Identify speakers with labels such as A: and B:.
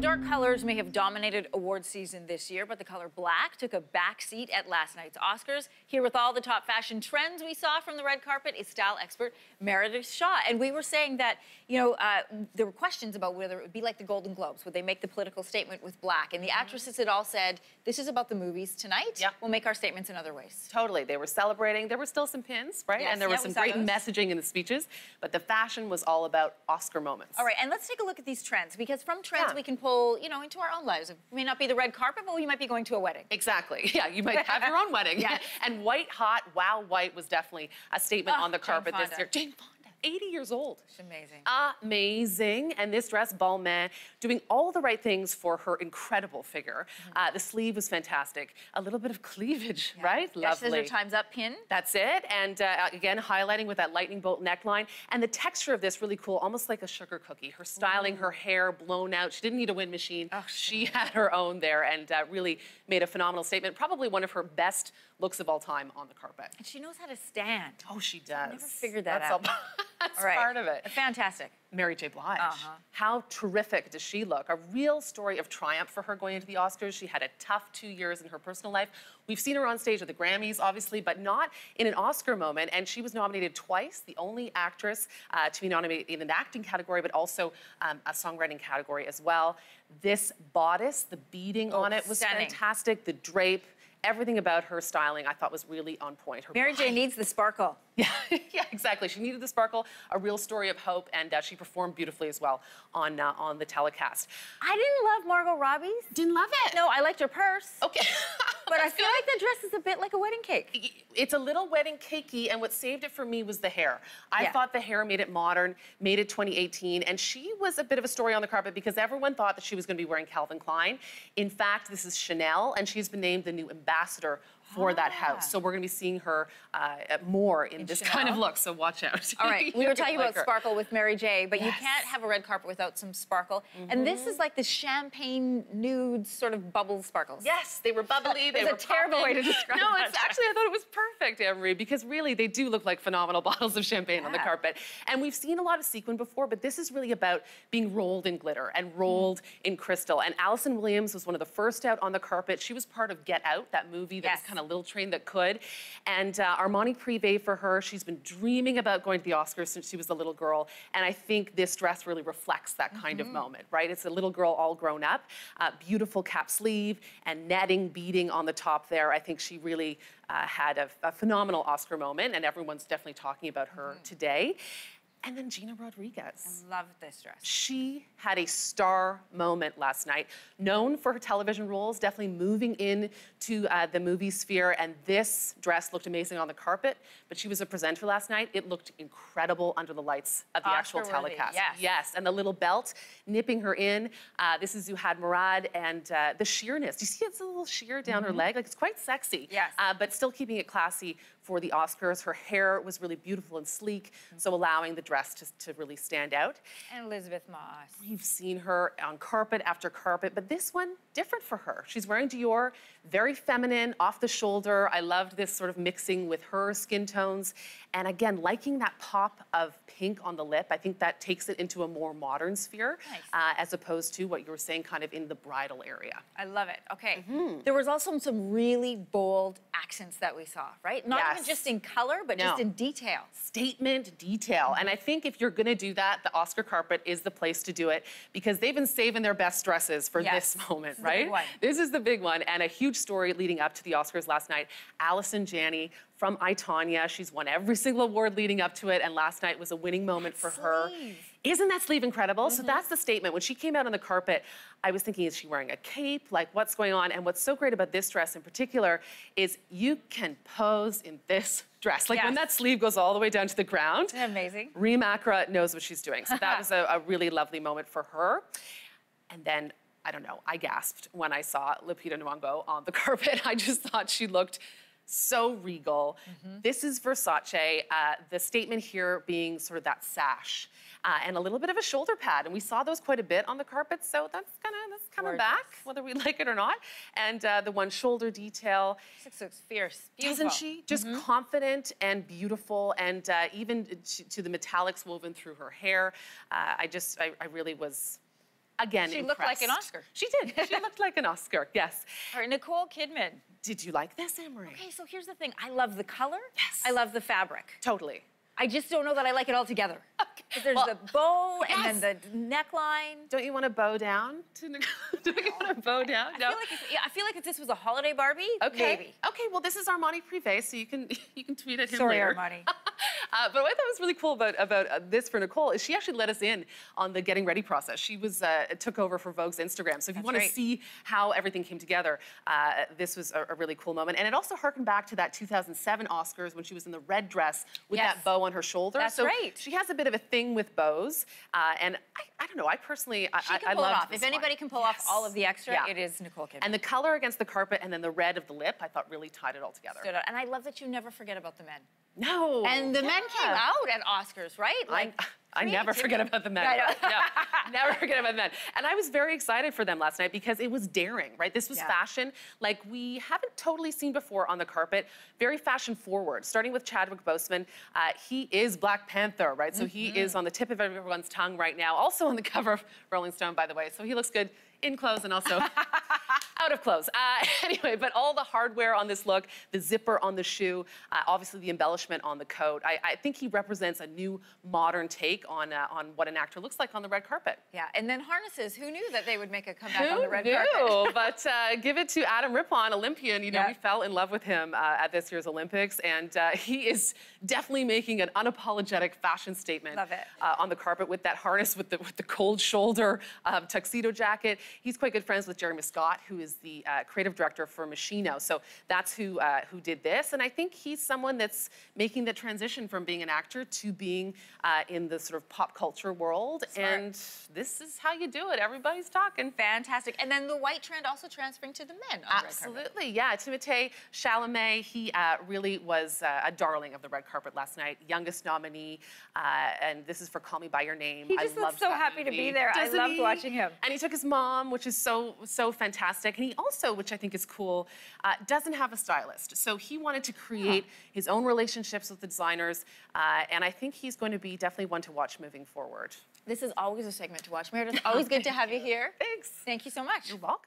A: dark colors may have dominated award season this year, but the color black took a back seat at last night's Oscars. Here with all the top fashion trends we saw from the red carpet is style expert Meredith Shaw. And we were saying that, there were questions about whether it would be like the Golden Globes. Would they make the political statement with black? And the actresses had all said, this is about the movies tonight.
B: Yep.
A: We'll make our statements in other ways.
B: Totally. They were celebrating. There were still some pins, right?
A: Yes.
B: And there was some great messaging in the speeches. But the fashion was all about Oscar moments.
A: All right, and let's take a look at these trends, because from trends we can pull, into our own lives. It may not be the red carpet, but we might be going to a wedding.
B: Exactly. Yeah, you might have your own wedding.
A: Yes.
B: And white hot, wow, white was definitely a statement on the carpet
A: Jane
B: this year. Jane Fonda. 80 years old.
A: It's amazing.
B: Amazing. And this dress, Balmain, doing all the right things for her incredible figure. The sleeve was fantastic. A little bit of cleavage, right? Lovely.
A: Scissor times up pin.
B: That's it. And again, highlighting with that lightning bolt neckline. And the texture of this really cool, almost like a sugar cookie. Her styling, her hair blown out. She didn't need a wind machine.
A: Oh,
B: she had her own there and really made a phenomenal statement. Probably one of her best looks of all time on the carpet.
A: And she knows how to stand.
B: Oh, she does.
A: I never figured that out.
B: That's
A: all right.
B: part of it.
A: Fantastic.
B: Mary J. Blige. How terrific does she look? A real story of triumph for her going into the Oscars. She had a tough 2 years in her personal life. We've seen her on stage at the Grammys, obviously, but not in an Oscar moment. And she was nominated twice, the only actress to be nominated in an acting category, but also a songwriting category as well. This bodice, the beading on it was fantastic. The drape. Everything about her styling I thought was really on point.
A: Mary J needs the sparkle.
B: Yeah, yeah, exactly. She needed the sparkle, a real story of hope, and she performed beautifully as well on the telecast.
A: I didn't love Margot Robbie's.
B: Didn't love it.
A: No, I liked her purse.
B: Okay.
A: But I feel like the dress is a bit like a wedding cake.
B: It's a little wedding cakey, and what saved it for me was the hair. I thought the hair made it modern, made it 2018, and she was a bit of a story on the carpet because everyone thought that she was going to be wearing Calvin Klein. In fact, this is Chanel, and she's been named the new ambassador for that house. So we're going to be seeing her more in this kind of look, so watch out.
A: All right, we were talking about sparkle with Mary J, but you can't have a red carpet without some sparkle. And this is like the champagne nude sort of bubble sparkles.
B: Yes, they were bubbly, they were
A: It's a terrible way to describe
B: No, it's actually, I thought it was perfect, Anne-Marie, because really they do look like phenomenal bottles of champagne on the carpet. And we've seen a lot of sequin before, but this is really about being rolled in glitter and rolled in crystal. And Allison Williams was one of the first out on the carpet. She was part of Get Out, that movie that was kind of Little Train That Could. And Armani Privé for her, she's been dreaming about going to the Oscars since she was a little girl. And I think this dress really reflects that kind of moment, right? It's a little girl all grown up, beautiful cap sleeve and netting beading on the top there. I think she really had a phenomenal Oscar moment, and everyone's definitely talking about her today. And then Gina Rodriguez.
A: I love this dress.
B: She had a star moment last night. Known for her television roles, definitely moving into the movie sphere, and this dress looked amazing on the carpet, but she was a presenter last night. It looked incredible under the lights of the actual telecast. Yes, and the little belt nipping her in. This is Zuhad Murad, and the sheerness. Do you see it's a little sheer down her leg? Like, it's quite sexy.
A: Yes.
B: But still keeping it classy for the Oscars. Her hair was really beautiful and sleek, so allowing the dress to really stand out.
A: And Elizabeth Moss.
B: We've seen her on carpet after carpet, but this one, different for her. She's wearing Dior, very feminine, off the shoulder. I loved this sort of mixing with her skin tones. And again, liking that pop of pink on the lip. I think that takes it into a more modern sphere, as opposed to what you were saying, kind of in the bridal area.
A: I love it. Okay. There was also some really bold accents that we saw, right? Not even just in color, but just in detail.
B: Statement, detail. And I think if you're gonna do that, the Oscar carpet is the place to do it, because they've been saving their best dresses for this moment, right? This is the big one, and a huge story leading up to the Oscars last night. Allison Janney from I, Tonya. She's won every single award leading up to it, and last night was a winning moment for her. Isn't that sleeve incredible? So that's the statement. When she came out on the carpet, I was thinking, is she wearing a cape? Like, what's going on? And what's so great about this dress in particular is you can pose in this dress. Like, when that sleeve goes all the way down to the ground.
A: Amazing.
B: Reem Acra knows what she's doing. So that was a really lovely moment for her. And then, I don't know, I gasped when I saw Lupita Nyong'o on the carpet. I just thought she looked so regal. This is Versace. The statement here being sort of that sash and a little bit of a shoulder pad. And we saw those quite a bit on the carpet, so that's coming back, whether we like it or not. And the one shoulder detail.
A: This looks fierce. Beautiful.
B: Doesn't she? Just confident and beautiful, and even to the metallics woven through her hair. I really was again,
A: She looked like an
B: impressed.
A: Oscar.
B: She did. She looked like an Oscar, yes.
A: All right, Nicole Kidman.
B: Did you like this, Emery?
A: Okay, so here's the thing. I love the color.
B: Yes.
A: I love the fabric.
B: Totally.
A: I just don't know that I like it all together.
B: Okay.
A: 'Cause there's
B: Well,
A: the bow
B: yes.
A: and then the neckline.
B: Don't you want to bow down? Don't you want to bow down? No.
A: I feel like if this was a holiday Barbie,
B: Okay.
A: maybe.
B: Okay. Well, this is Armani Privé, so you can tweet at him
A: Sorry,
B: later.
A: Armani.
B: But what I thought was really cool about this for Nicole is she actually let us in on the getting ready process. She was took over for Vogue's Instagram. So if you want to see how everything came together, this was a really cool moment. And it also harkened back to that 2007 Oscars when she was in the red dress with that bow on her shoulder.
A: That's
B: so
A: right.
B: She has a bit of a thing with bows. And I don't know. I personally,
A: She can
B: I
A: pull it
B: love
A: off. If anybody can pull off all of the extra, it is Nicole Kidman.
B: And the color against the carpet and then the red of the lip, I thought really tied it all together.
A: Stood out. And I love that you never forget about the men.
B: No.
A: And the men came out at Oscars, right?
B: I never forget about the men.
A: I know.
B: No, never forget about the men. And I was very excited for them last night because it was daring, right? This was fashion like we haven't totally seen before on the carpet. Very fashion forward, starting with Chadwick Boseman. He is Black Panther, right? So he is on the tip of everyone's tongue right now. Also on the cover of Rolling Stone, by the way. So he looks good in clothes and also out of clothes. Anyway, but all the hardware on this look, the zipper on the shoe, obviously the embellishment on the coat. I think he represents a new modern take on what an actor looks like on the red carpet.
A: Yeah, and then harnesses. Who knew that they would make a comeback on the red
B: carpet?
A: carpet?
B: Who knew? But give it to Adam Rippon, Olympian. You know, we fell in love with him at this year's Olympics, and he is definitely making an unapologetic fashion statement on the carpet with that harness with the cold shoulder tuxedo jacket. He's quite good friends with Jeremy Scott, who is the creative director for Machino. So that's who did this, and I think he's someone that's making the transition from being an actor to being in the sort of pop culture world.
A: Smart.
B: And this is how you do it. Everybody's talking.
A: Fantastic. And then the white trend also transferring to the men on
B: Absolutely,
A: the red carpet.
B: yeah. Timothée Chalamet, he really was a darling of the red carpet last night. Youngest nominee, and this is for Call Me By Your Name.
A: He just looks so happy to be there. I loved watching him.
B: And he took his mom, which is so fantastic. And he also, which I think is cool, doesn't have a stylist. So he wanted to create his own relationships with the designers, and I think he's going to be definitely one to watch moving forward.
A: This is always a segment to watch. Meredith, always good to have you here.
B: Thanks.
A: Thank you so much.
B: You're welcome.